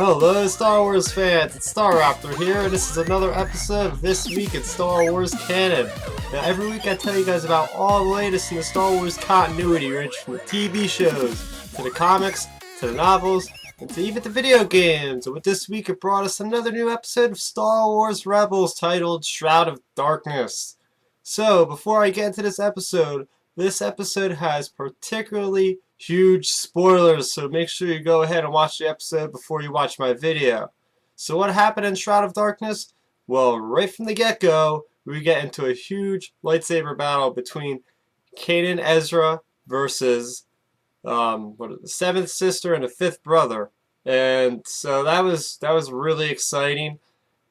Hello Star Wars fans, it's Star Raptor here, and this is another episode of This Week in Star Wars Canon. Now every week I tell you guys about all the latest in the Star Wars continuity, ranging from the TV shows, to the comics, to the novels, and to even the video games. And with this week it brought us another new episode of Star Wars Rebels titled Shroud of Darkness. So before I get into this episode has particularly huge spoilers, so make sure you go ahead and watch the episode before you watch my video. So what happened in Shroud of Darkness? Well, right from the get-go, we get into a huge lightsaber battle between Kanan Ezra versus the seventh sister and the fifth brother. And so that was really exciting.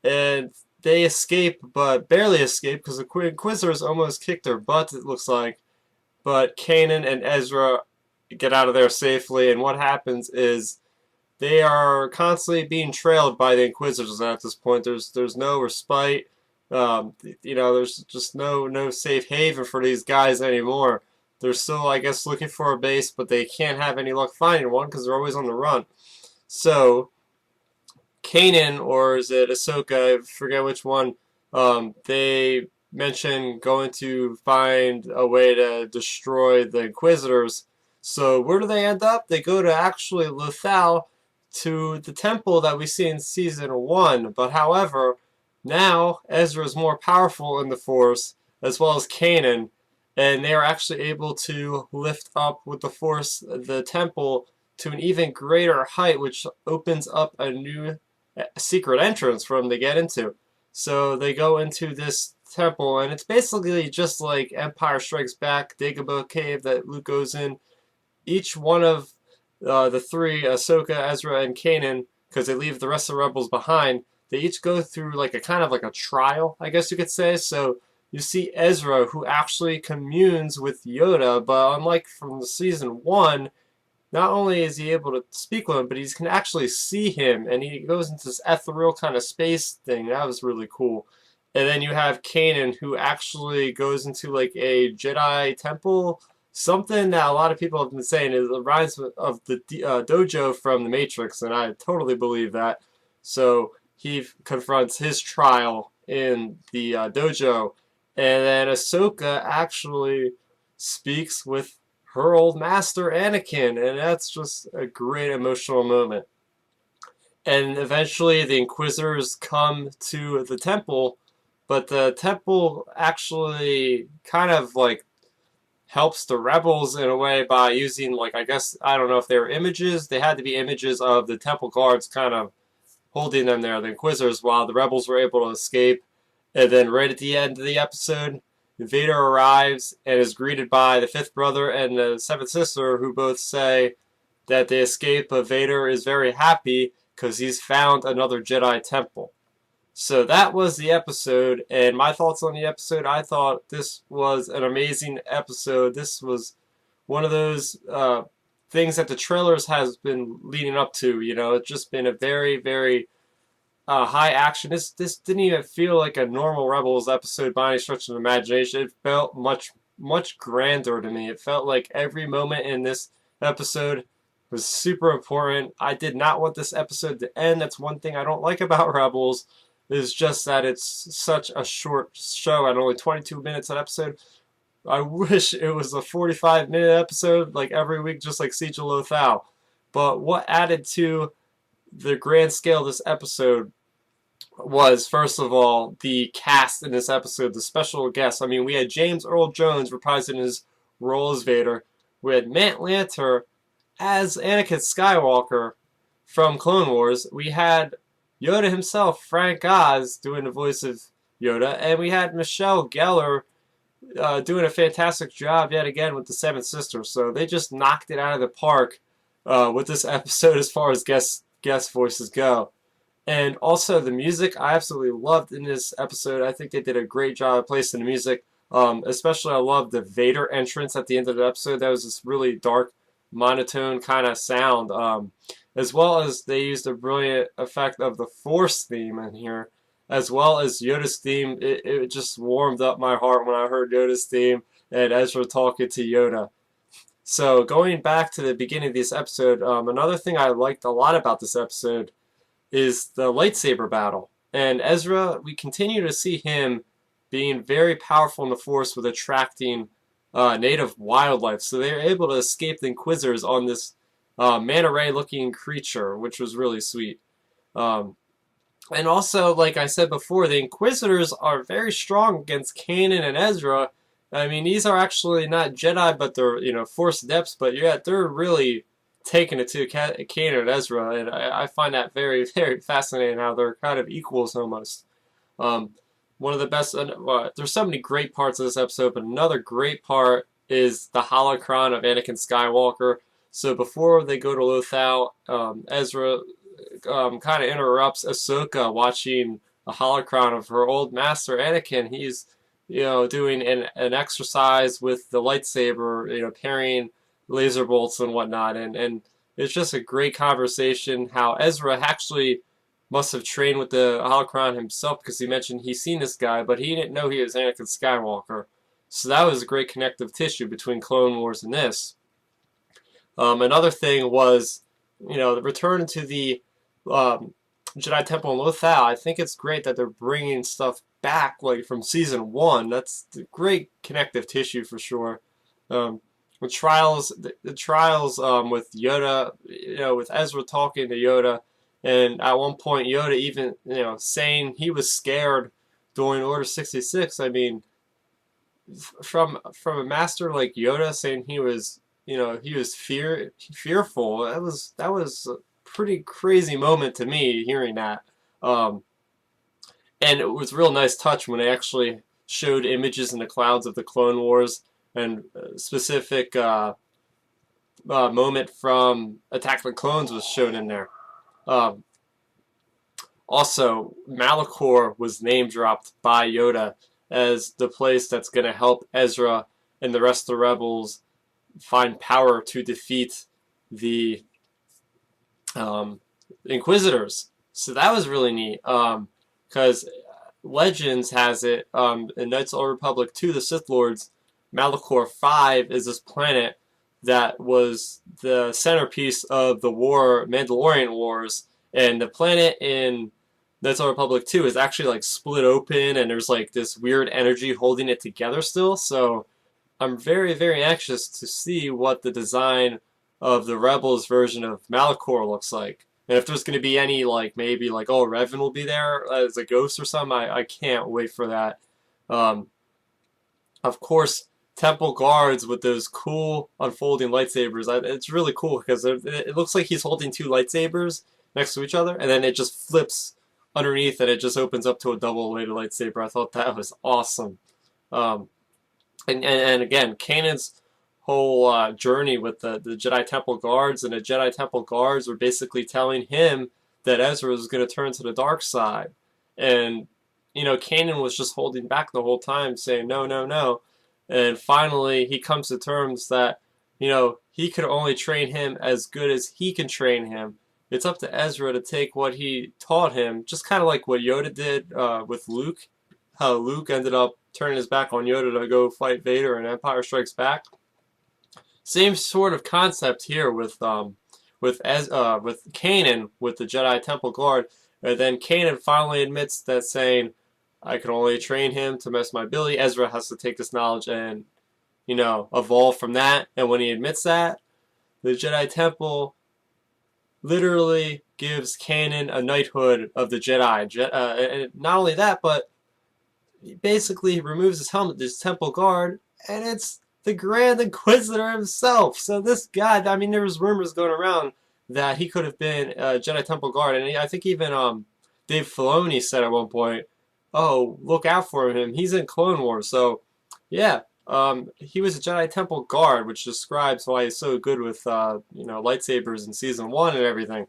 And they escape, but barely escape, because the Inquisitors almost kicked their butts, it looks like. But Kanan and Ezra get out of there safely, and what happens is they are constantly being trailed by the Inquisitors at this point. There's no respite. There's just no safe haven for these guys anymore. They're still, I guess, looking for a base, but they can't have any luck finding one because they're always on the run. So Kanan, or is it Ashoka, I forget which one, they mention going to find a way to destroy the Inquisitors. So where do they end up? They go to actually Lothal, to the temple that we see in season 1. But however, now Ezra is more powerful in the Force, as well as Kanan, and they are actually able to lift up with the Force the temple to an even greater height, which opens up a new secret entrance for them to get into. So they go into this temple, and it's basically just like Empire Strikes Back, Dagobah Cave that Luke goes in. Each one of the three, Ahsoka, Ezra, and Kanan, because they leave the rest of the rebels behind, they each go through like a kind of like a trial, I guess you could say. So you see Ezra, who actually communes with Yoda, but unlike from the season 1, not only is he able to speak with him, but he can actually see him, and he goes into this ethereal kind of space thing. That was really cool. And then you have Kanan, who actually goes into like a Jedi temple, something that a lot of people have been saying. It reminds of the dojo from The Matrix, and I totally believe that. So he confronts his trial in the dojo, and then Ahsoka actually speaks with her old master Anakin, and that's just a great emotional moment. And eventually the Inquisitors come to the temple, but the temple actually kind of like helps the rebels in a way by using, like, I guess, I don't know if they were images. They had to be images of the temple guards kind of holding them there, the Inquisitors, while the rebels were able to escape. And then right at the end of the episode, Vader arrives and is greeted by the fifth brother and the seventh sister, who both say that the escape of Vader is very happy because he's found another Jedi temple. So that was the episode, and my thoughts on the episode: I thought this was an amazing episode. This was one of those things that the trailers has been leading up to. It's just been a very, very high action. This didn't even feel like a normal Rebels episode by any stretch of the imagination. It felt much grander to me. It felt like every moment in this episode was super important. I did not want this episode to end. That's one thing I don't like about Rebels, is just that it's such a short show at only 22 minutes an episode. I wish it was a 45-minute episode like every week, just like Siege of Lothal. But what added to the grand scale of this episode was, first of all, the cast in this episode, the special guests. I mean, we had James Earl Jones reprising his role as Vader. We had Matt Lanter as Anakin Skywalker from Clone Wars. We had Yoda himself, Frank Oz, doing the voice of Yoda, and we had Michelle Gellar doing a fantastic job yet again with the Seventh Sister. So they just knocked it out of the park with this episode as far as guest voices go. And also the music, I absolutely loved in this episode. I think they did a great job of placing the music. Especially I loved the Vader entrance at the end of the episode. That was this really dark, monotone kind of sound. As well as they used a brilliant effect of the Force theme in here, as well as Yoda's theme. It just warmed up my heart when I heard Yoda's theme and Ezra talking to Yoda. So going back to the beginning of this episode, another thing I liked a lot about this episode is the lightsaber battle. And Ezra, we continue to see him being very powerful in the Force with attracting native wildlife. So they're able to escape the Inquisitors on this manta ray looking creature, which was really sweet. Um, and also, like I said before, the Inquisitors are very strong against Kanan and Ezra. I mean, these are actually not Jedi, but they're, Force adepts. But yeah, they're really taking it to Kanan and Ezra, and I find that very, very fascinating how they're kind of equals almost. Um, One of the best. There's so many great parts of this episode, but another great part is the holocron of Anakin Skywalker. So before they go to Lothal, Ezra kind of interrupts Ahsoka watching a holocron of her old master Anakin. He's doing an exercise with the lightsaber, parrying laser bolts and whatnot, and it's just a great conversation. How Ezra actually must have trained with the holocron himself because he mentioned he's seen this guy, but he didn't know he was Anakin Skywalker. So that was a great connective tissue between Clone Wars and this. Another thing was, the return to the Jedi Temple in Lothal. I think it's great that they're bringing stuff back like from season 1. That's great connective tissue for sure. The trials with Yoda, with Ezra talking to Yoda, and at one point Yoda even, saying he was scared during Order 66. I mean, from a master like Yoda saying he was, he was fearful. That was a pretty crazy moment to me hearing that. And it was a real nice touch when they actually showed images in the clouds of the Clone Wars and a specific moment from Attack of the Clones was shown in there. Also, Malachor was name dropped by Yoda as the place that's going to help Ezra and the rest of the rebels find power to defeat the Inquisitors. So that was really neat. Because Legends has it, in Knights of the Old Republic 2, the Sith Lords, Malachor 5 is this planet that was the centerpiece of the Mandalorian Wars, and the planet in Knights of the Republic 2 is actually like split open, and there's like this weird energy holding it together still, so I'm very, very anxious to see what the design of the Rebels version of Malachor looks like. And if there's going to be any, like, maybe, like, oh, Revan will be there as a ghost or something, I can't wait for that. Of course, Temple Guards with those cool unfolding lightsabers. It's really cool because it looks like he's holding two lightsabers next to each other, and then it just flips underneath and it just opens up to a double-bladed lightsaber. I thought that was awesome. And again, Kanan's whole journey with the Jedi Temple Guards, and the Jedi Temple Guards were basically telling him that Ezra was going to turn to the dark side. And, Kanan was just holding back the whole time, saying, no, no, no. And finally, he comes to terms that, he could only train him as good as he can train him. It's up to Ezra to take what he taught him, just kind of like what Yoda did with Luke, how Luke ended up turning his back on Yoda to go fight Vader in Empire Strikes Back. Same sort of concept here with Kanan with the Jedi Temple Guard. And then Kanan finally admits that, saying, I can only train him to match my ability. Ezra has to take this knowledge and, evolve from that. And when he admits that, the Jedi Temple literally gives Kanan a knighthood of the Jedi. And not only that, but he basically removes his helmet, this Temple Guard, and it's the Grand Inquisitor himself. So this guy, I mean, there was rumors going around that he could have been a Jedi Temple Guard, and I think even Dave Filoni said at one point, "Oh, look out for him. He's in Clone Wars." So, yeah, he was a Jedi Temple Guard, which describes why he's so good with lightsabers in season 1 and everything.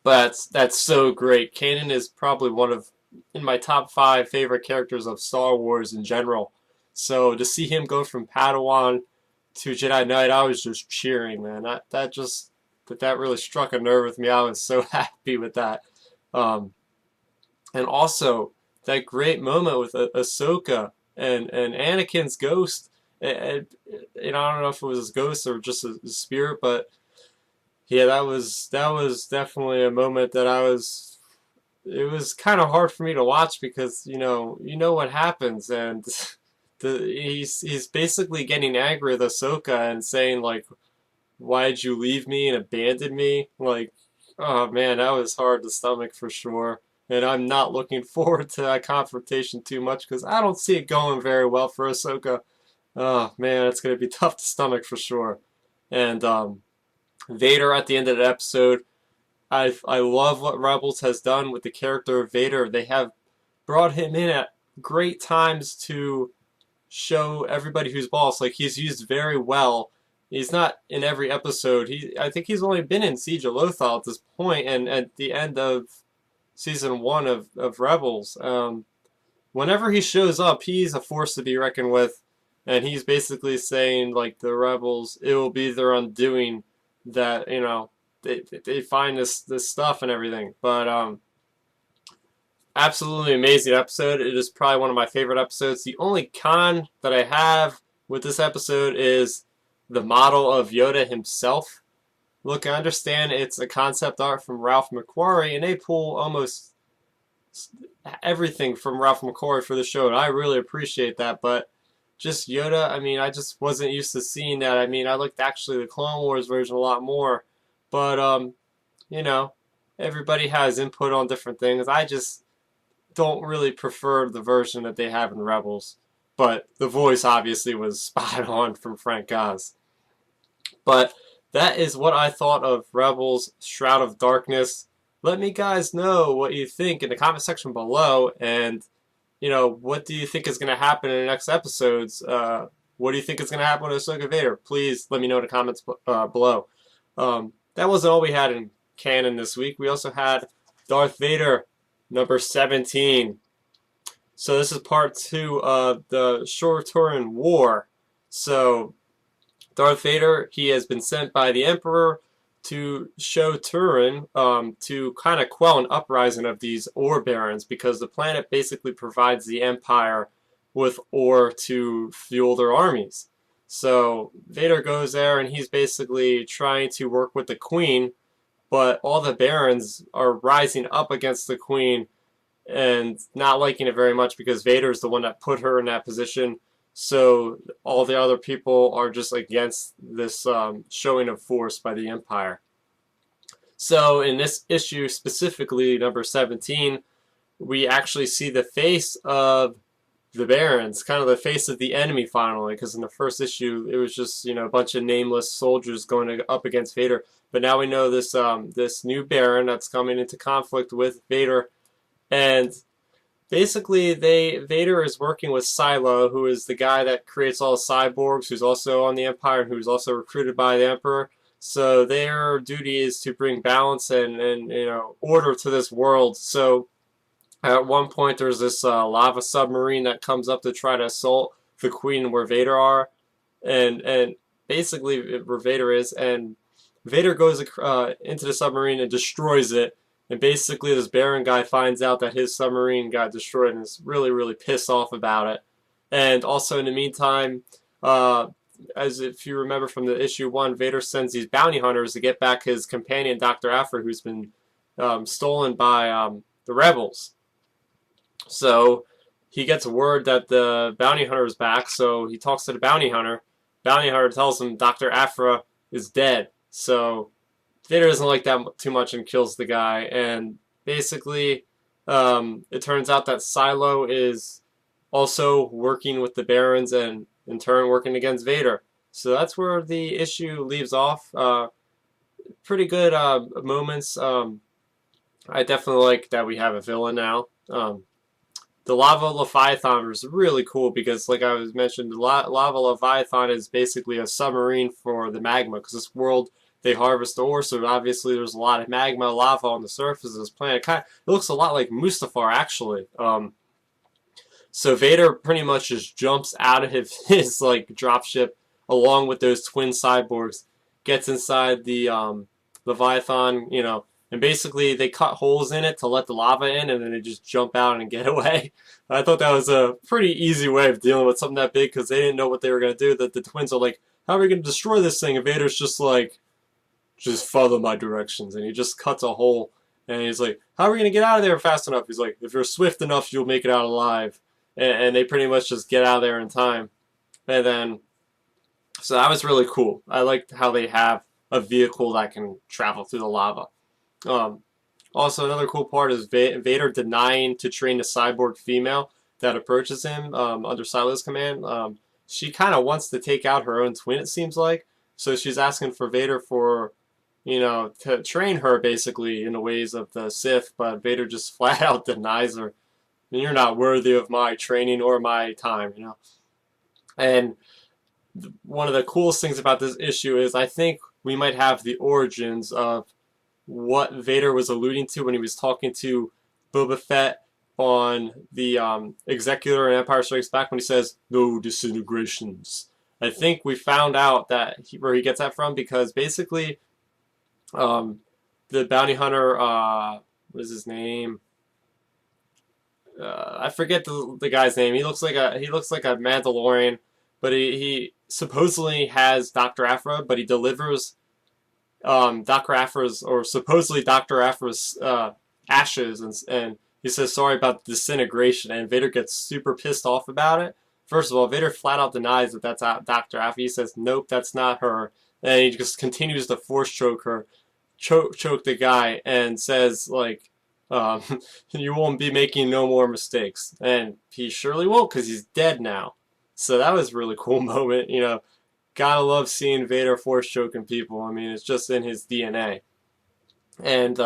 But that's so great. Kanan is probably in my top 5 favorite characters of Star Wars in general. So to see him go from Padawan to Jedi Knight, I was just cheering, man. That really struck a nerve with me. I was so happy with that. And also that great moment with Ahsoka and Anakin's ghost. I don't know if it was his ghost or just his spirit, but Yeah, that was definitely a moment that it was kind of hard for me to watch because you know what happens, and he's basically getting angry with Ahsoka and saying like, why did you leave me and abandon me? Like, oh man, that was hard to stomach for sure. And I'm not looking forward to that confrontation too much because I don't see it going very well for Ahsoka. Oh man, it's gonna be tough to stomach for sure. And Vader at the end of the episode, I love what Rebels has done with the character of Vader. They have brought him in at great times to show everybody who's boss. Like he's used very well. He's not in every episode. I think he's only been in Siege of Lothal at this point, and at the end of season one of Rebels. Whenever he shows up, he's a force to be reckoned with, and he's basically saying like the Rebels, it will be their undoing that they find this stuff and everything. But absolutely amazing episode. It is probably one of my favorite episodes. The only con that I have with this episode is the model of Yoda himself. Look, I understand it's a concept art from Ralph McQuarrie, and they pull almost everything from Ralph McQuarrie for the show, and I really appreciate that. But just Yoda, I mean, I just wasn't used to seeing that. I mean, I liked actually the Clone Wars version a lot more, but you know, everybody has input on different things. I just don't really prefer the version that they have in Rebels, but the voice obviously was spot on from Frank Oz. But that is what I thought of Rebels Shroud of Darkness. Let me guys know what you think in the comment section below, and what do you think is going to happen in the next episodes? What do you think is going to happen with Ahsoka Vader? Please let me know in the comments below. That wasn't all we had in canon this week. We also had Darth Vader number 17. So this is part 2 of the Torun War. So Darth Vader, he has been sent by the Emperor to show Torun to kind of quell an uprising of these ore barons, because the planet basically provides the Empire with ore to fuel their armies. So Vader goes there and he's basically trying to work with the Queen, but all the barons are rising up against the Queen and not liking it very much because Vader is the one that put her in that position. So all the other people are just against this showing of force by the Empire. So in this issue specifically, number 17, we actually see the face of the Barons, kind of the face of the enemy finally, because in the first issue it was just a bunch of nameless soldiers going up against Vader. But now we know this this new Baron that's coming into conflict with Vader, and basically Vader is working with Silo, who is the guy that creates all the cyborgs, who's also on the Empire and who's also recruited by the Emperor. So their duty is to bring balance and order to this world. So at one point there's this lava submarine that comes up to try to assault the Queen where Vader are, and basically where Vader is, and Vader goes into the submarine and destroys it. And basically this Baron guy finds out that his submarine got destroyed and is really, really pissed off about it. And also in the meantime, as if you remember from the issue 1, Vader sends these bounty hunters to get back his companion, Dr. Aphra, who's been stolen by the rebels. So he gets word that the bounty hunter is back, so he talks to the bounty hunter. Bounty hunter tells him Dr. Aphra is dead. So Vader doesn't like that too much and kills the guy. And basically, it turns out that Silo is also working with the Barons and in turn working against Vader. So that's where the issue leaves off. Pretty good moments. I definitely like that we have a villain now. The Lava Leviathan was really cool because, like I was mentioned, the Lava Leviathan is basically a submarine for the magma, because this world, they harvest ore, so obviously there's a lot of magma, lava on the surface of this planet. It looks a lot like Mustafar, actually. So Vader pretty much just jumps out of his like dropship along with those twin cyborgs, gets inside the Leviathan, and basically they cut holes in it to let the lava in, and then they just jump out and get away. I thought that was a pretty easy way of dealing with something that big, because they didn't know what they were going to do. That the twins are like, how are we going to destroy this thing? And Vader's just like, just follow my directions. And he just cuts a hole. And he's like, how are we going to get out of there fast enough? He's like, if you're swift enough, you'll make it out alive. And they pretty much just get out of there in time. And then, so that was really cool. I liked how they have a vehicle that can travel through the lava. Also, another cool part is Vader denying to train the cyborg female that approaches him under Silo's command. She kind of wants to take out her own twin, it seems like. So she's asking for Vader for, you know, to train her basically in the ways of the Sith, but Vader just flat out denies her. You're not worthy of my training or my time, you know. And one of the coolest things about this issue is I think we might have the origins of what Vader was alluding to when he was talking to Boba Fett on the Executor in Empire Strikes Back when he says, no disintegrations. I think we found out that where he gets that from because basically the bounty hunter, what is his name? I forget the guy's name. He looks like a Mandalorian, but he supposedly has Dr. Aphra, but he delivers Dr. Aphra's, or supposedly Dr. Aphra's ashes, and he says sorry about the disintegration, and Vader gets super pissed off about it. First of all, Vader flat out denies that that's Dr. Aphra. He says nope, that's not her, and he just continues to force choke her, choke the guy, and says like, you won't be making no more mistakes, and he surely won't because he's dead now. So that was a really cool moment, you know. Gotta love seeing Vader force choking people. I mean, it's just in his DNA. And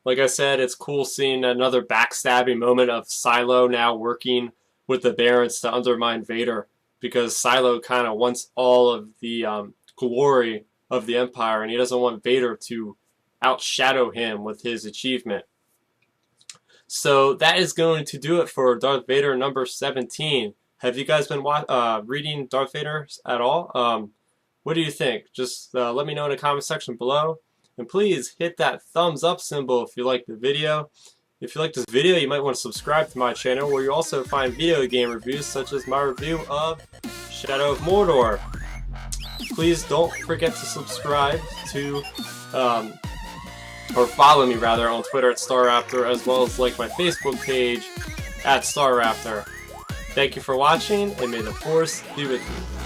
like I said, it's cool seeing another backstabbing moment of Silo now working with the Barons to undermine Vader, because Silo kind of wants all of the glory of the Empire, and he doesn't want Vader to outshadow him with his achievement. So that is going to do it for Darth Vader number 17. Have you guys been reading Darth Vader at all? What do you think? Just let me know in the comment section below. And please hit that thumbs up symbol if you like the video. If you like this video, you might want to subscribe to my channel, where you also find video game reviews such as my review of Shadow of Mordor. Please don't forget to subscribe to, or follow me rather, on Twitter at StarRaptor, as well as like my Facebook page at StarRaptor. Thank you for watching, and may the Force be with you.